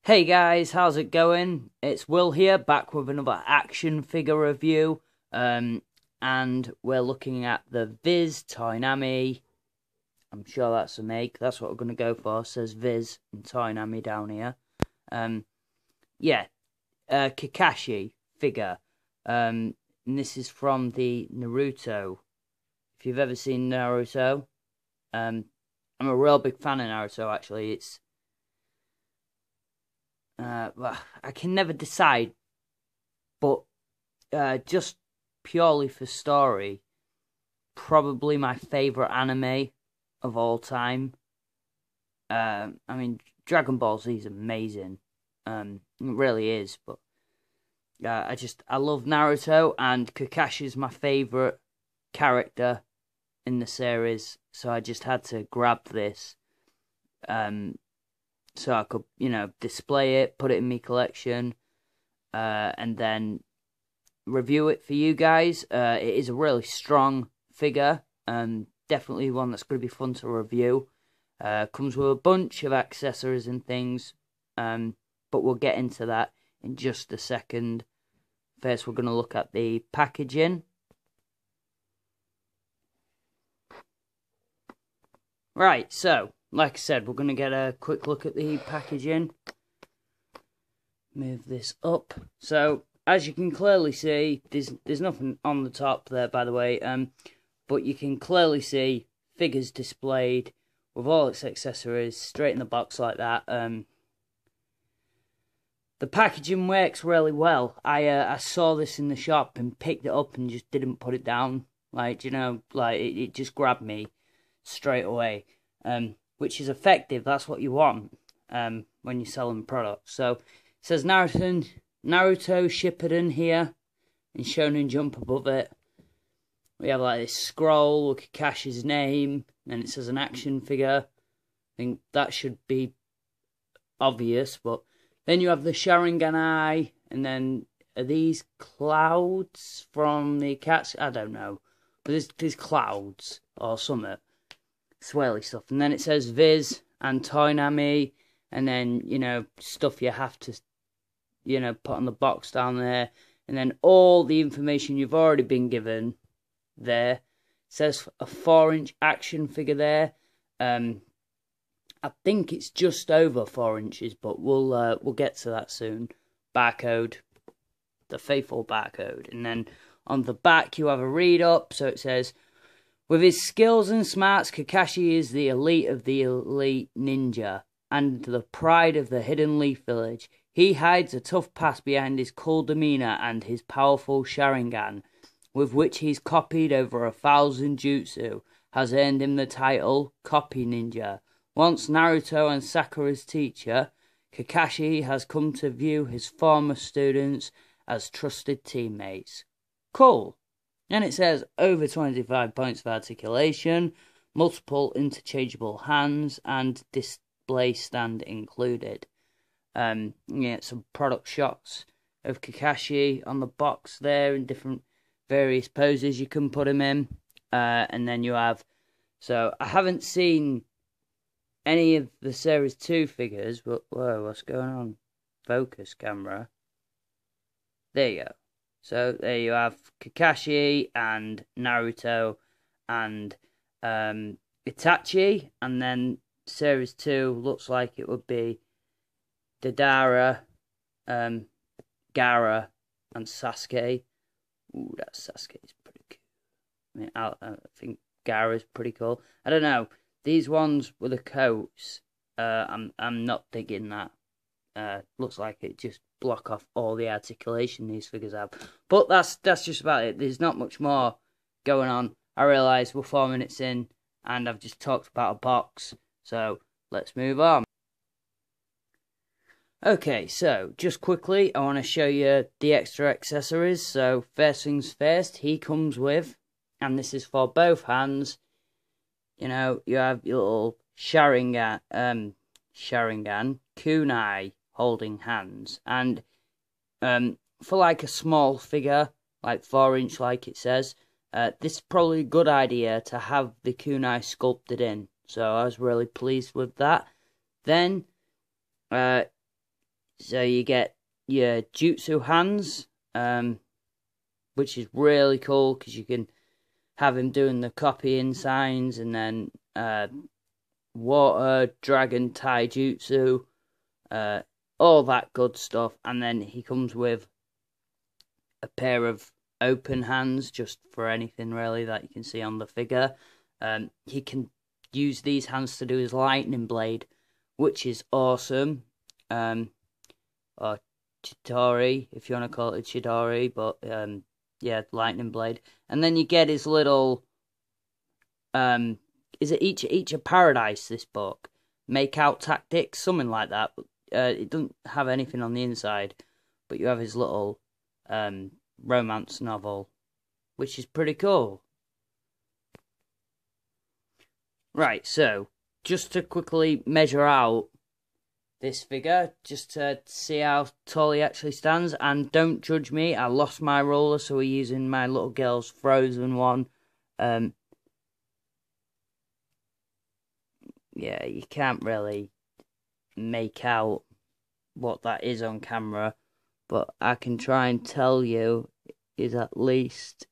Hey guys, how's it going? It's Will here, back with another action figure review. And we're looking at the Viz Toynami. I'm sure that's a make. That's what we're gonna go for. It says Viz and Toynami down here. Yeah, Kakashi figure. And this is from the Naruto. If you've ever seen Naruto, I'm a real big fan of Naruto. Actually, well, I can never decide, but just purely for story, probably my favorite anime of all time. I mean, Dragon Ball Z is amazing. It really is, but I love Naruto, and Kakashi is my favorite character in the series, so I just had to grab this. So I could, display it, put it in my collection, and then review it for you guys. It is a really strong figure, definitely one that's going to be fun to review. Comes with a bunch of accessories and things, but we'll get into that in just a second. First, we're going to look at the packaging. Right, so like I said, we're going to get a quick look at the packaging. Move this up. So, as you can clearly see, there's nothing on the top there, by the way. But you can clearly see figures displayed with all its accessories straight in the box like that. The packaging works really well. I saw this in the shop and picked it up and just didn't put it down. It just grabbed me straight away. Which is effective. That's what you want when you're selling products. So it says Naruto Shippuden here, and Shonen Jump above it. We have like this scroll with Kakashi's name, and it says an action figure. I think that should be obvious, but then you have the Sharingan eye, and then are these clouds from the cats? I don't know, but there's clouds or something. Swirly stuff, and then it says Viz and Toynami, and then stuff you have to put on the box down there, and then all the information you've already been given there. It says a 4-inch action figure there. I think it's just over 4 inches, but we'll get to that soon. Barcode, the faithful barcode, and then on the back you have a read up. So it says, with his skills and smarts, Kakashi is the elite of the elite ninja, and the pride of the Hidden Leaf Village. He hides a tough past behind his cool demeanor and his powerful Sharingan, with which he's copied over 1,000 jutsu, has earned him the title Copy Ninja. Once Naruto and Sakura's teacher, Kakashi has come to view his former students as trusted teammates. Cool. And it says over 25 points of articulation, multiple interchangeable hands, and display stand included. Some product shots of Kakashi on the box there in different various poses you can put him in. And then you have... So, I haven't seen any of the Series 2 figures, but... Whoa, what's going on? Focus camera. There you go. So there you have Kakashi and Naruto and Itachi, and then Series 2 looks like it would be Deidara, Gaara, and Sasuke. Ooh, that Sasuke is pretty cool. I mean, I think Gaara's pretty cool. I don't know. These ones with the coats, I'm not digging that. Looks like it just block off all the articulation these figures have, but that's just about it. There's not much more going on. I realise we're 4 minutes in and I've just talked about a box, so let's move on. Okay, so just quickly I want to show you the extra accessories. So first things first, he comes with, and this is for both hands, you have your little Sharingan kunai holding hands, and for like a small figure, like 4-inch like it says, this is probably a good idea to have the kunai sculpted in, so I was really pleased with that. Then So you get your jutsu hands, which is really cool because you can have him doing the copying signs, and then water, dragon, taijutsu, all that good stuff. And then he comes with a pair of open hands, just for anything really that you can see on the figure. He can use these hands to do his lightning blade, which is awesome. Or Chidori, if you want to call it a Chidori, but yeah, lightning blade. And then you get his little is it each a paradise, this book? Make out tactics, something like that. It doesn't have anything on the inside, but you have his little romance novel, which is pretty cool. Right, so just to quickly measure out this figure, just to see how tall he actually stands, and don't judge me, I lost my ruler, so we're using my little girl's Frozen one. Yeah, you can't really make out what that is on camera, but I can try and tell you is at least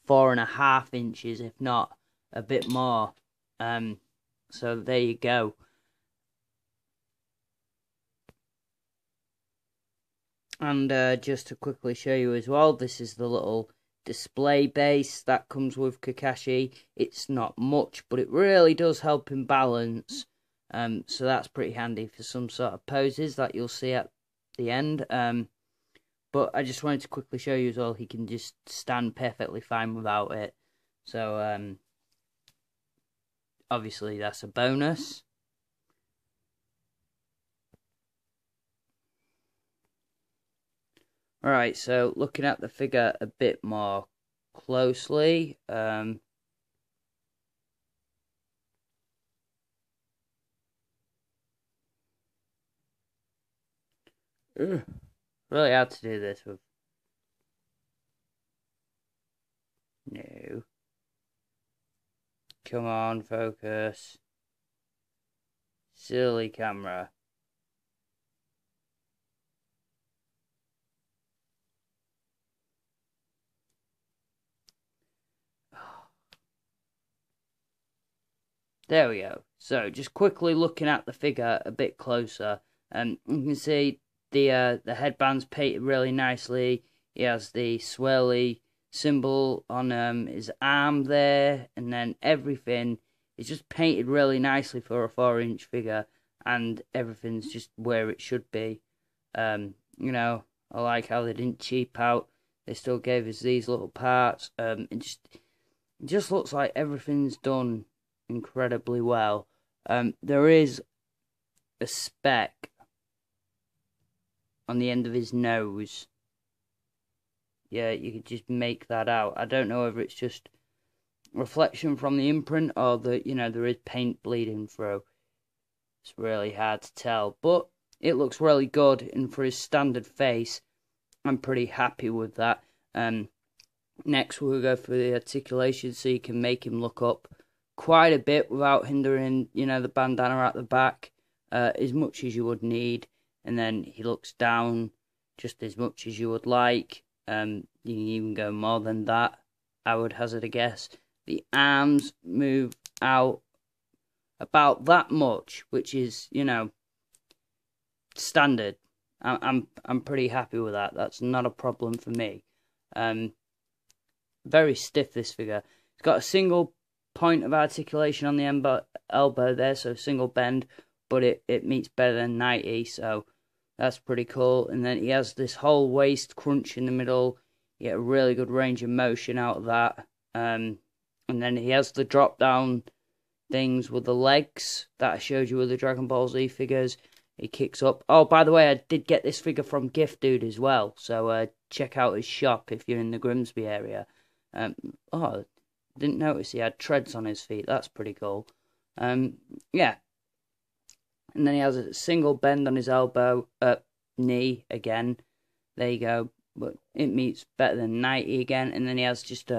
4.5 inches, if not a bit more. So there you go. And just to quickly show you as well, this is the little display base that comes with Kakashi. It's not much, but it really does help him balance. So that's pretty handy for some sort of poses that you'll see at the end. But I just wanted to quickly show you as well, he can just stand perfectly fine without it. So obviously that's a bonus. Alright, so looking at the figure a bit more closely, really hard to do this with. No. Come on, focus. Silly camera. There we go. So just quickly looking at the figure a bit closer, you can see the headband's painted really nicely. He has the swirly symbol on his arm there, and then everything is just painted really nicely for a 4-inch figure, and everything's just where it should be. You know, I like how they didn't cheap out. They still gave us these little parts. It just looks like everything's done incredibly well. There is a speck on the end of his nose. Yeah, you could just make that out. I don't know whether it's just reflection from the imprint or that, you know, there is paint bleeding through. It's really hard to tell, but it looks really good, and for his standard face, I'm pretty happy with that. Next we'll go for the articulation, so you can make him look up quite a bit without hindering, you know, the bandana at the back as much as you would need, and then he looks down just as much as you would like. You can even go more than that, I would hazard a guess. The arms move out about that much, which is, you know, standard. I'm pretty happy with that. That's not a problem for me. Very stiff, this figure. It's got a single point of articulation on the elbow there, so single bend, but it meets better than 90, so that's pretty cool. And then he has this whole waist crunch in the middle. You get a really good range of motion out of that. And then he has the drop down things with the legs that I showed you with the Dragon Ball Z figures. He kicks up. Oh, by the way, I did get this figure from Gift Dude as well, so check out his shop if you're in the Grimsby area. Oh, didn't notice he had treads on his feet. That's pretty cool. Yeah. And then he has a single bend on his elbow, knee again. There you go. But it meets better than 90 again. And then he has just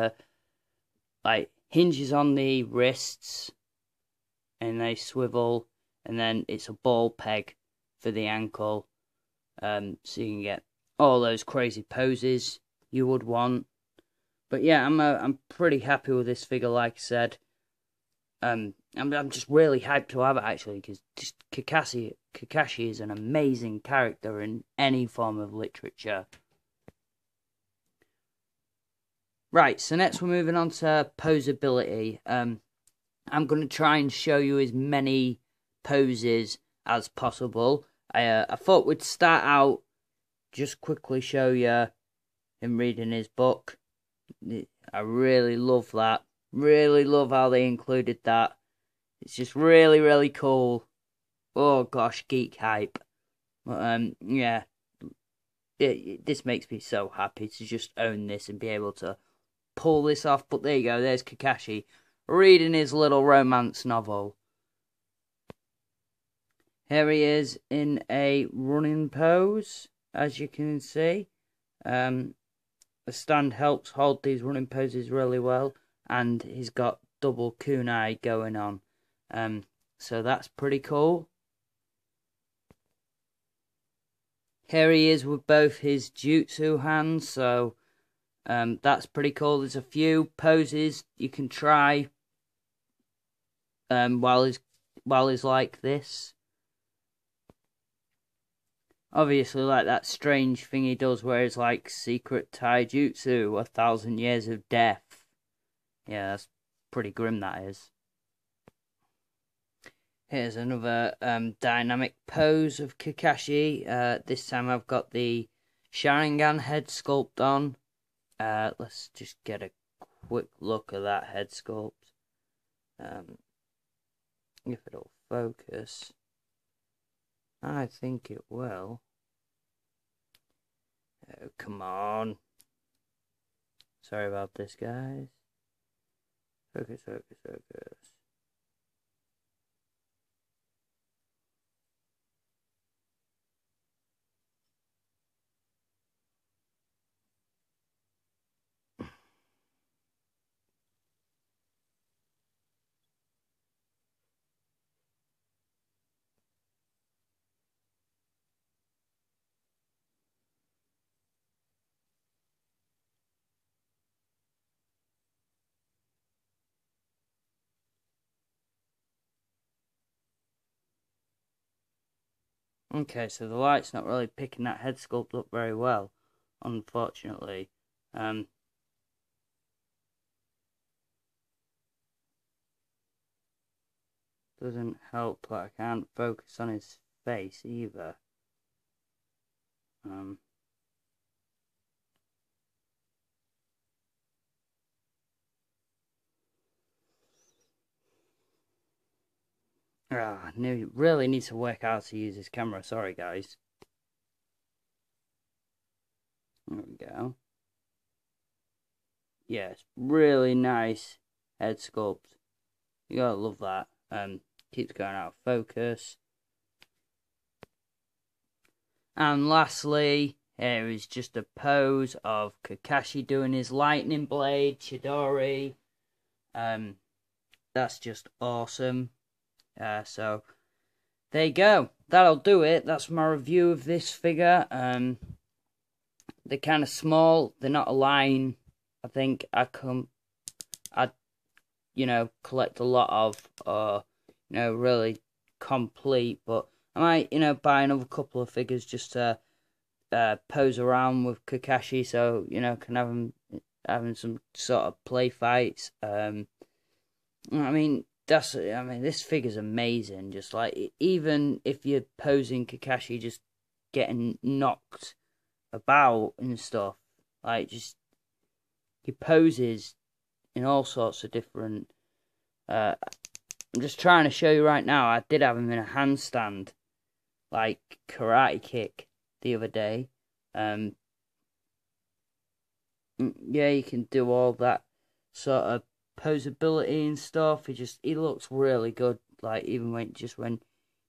hinges on the wrists, and they swivel. And then it's a ball peg for the ankle. so you can get all those crazy poses you would want. But yeah, I'm pretty happy with this figure. Like I said, I'm just really hyped to have it actually, because just Kakashi is an amazing character in any form of literature. Right, so next we're moving on to posability. I'm going to try and show you as many poses as possible. I thought we'd start out, just quickly show you him reading his book. I really love that. Really love how they included that. It's just really, really cool. Oh gosh, geek hype. Yeah. This makes me so happy to just own this and be able to pull this off. But there you go, there's Kakashi reading his little romance novel. Here he is in a running pose, as you can see. The stand helps hold these running poses really well, and he's got double kunai going on. So that's pretty cool. Here he is with both his jutsu hands, so that's pretty cool. There's a few poses you can try while he's like this. Obviously, like that strange thing he does where it's like secret taijutsu, 1,000 years of death. Yeah, that's pretty grim, that is. Here's another dynamic pose of Kakashi. This time I've got the Sharingan head sculpt on. Let's just get a quick look at that head sculpt. If it'll focus. I think it will. Oh, come on. Sorry about this, guys. Focus, focus, focus. Okay, so the light's not really picking that head sculpt up very well, unfortunately. Doesn't help that I can't focus on his face either. Really need to work out to use this camera. Sorry, guys. There we go. Yes, really nice head sculpt. You gotta love that. Keeps going out of focus. And lastly, here is just a pose of Kakashi doing his lightning blade Chidori. That's just awesome. So there you go. That'll do it. That's my review of this figure. They're kind of small. They're not a line. I think I collect a lot of, really complete. But I might, buy another couple of figures just to pose around with Kakashi, so can have him having some sort of play fights. This figure's amazing. Just like, even if you're posing Kakashi, just getting knocked about and stuff, like, just he poses in all sorts of different. I'm just trying to show you right now. I did have him in a handstand, like karate kick, the other day. Yeah, you can do all that sort of posability and stuff. He looks really good. Like, even when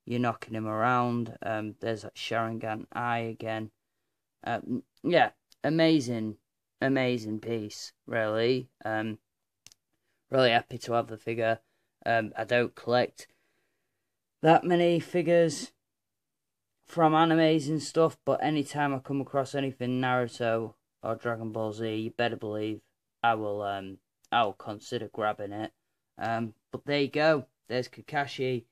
you're knocking him around. There's that Sharingan eye again. Yeah, amazing piece, really. Really happy to have the figure. I don't collect that many figures from animes and stuff, but anytime I come across anything Naruto or Dragon Ball Z, you better believe I will consider grabbing it. But there you go. There's Kakashi.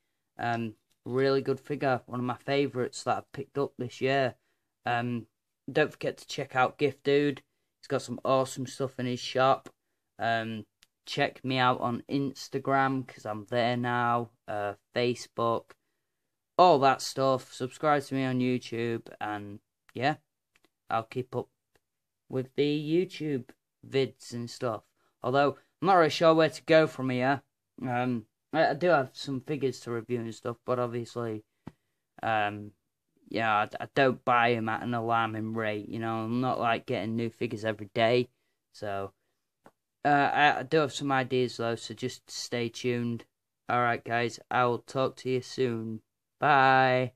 Really good figure. One of my favourites that I've picked up this year. Don't forget to check out Gift Dude. He's got some awesome stuff in his shop. Check me out on Instagram because I'm there now. Facebook. All that stuff. Subscribe to me on YouTube. And yeah, I'll keep up with the YouTube vids and stuff. Although I'm not really sure where to go from here. I do have some figures to review and stuff, but obviously, yeah, I don't buy them at an alarming rate. You know, I'm not like getting new figures every day. So, I do have some ideas though, so just stay tuned. Alright, guys, I will talk to you soon. Bye.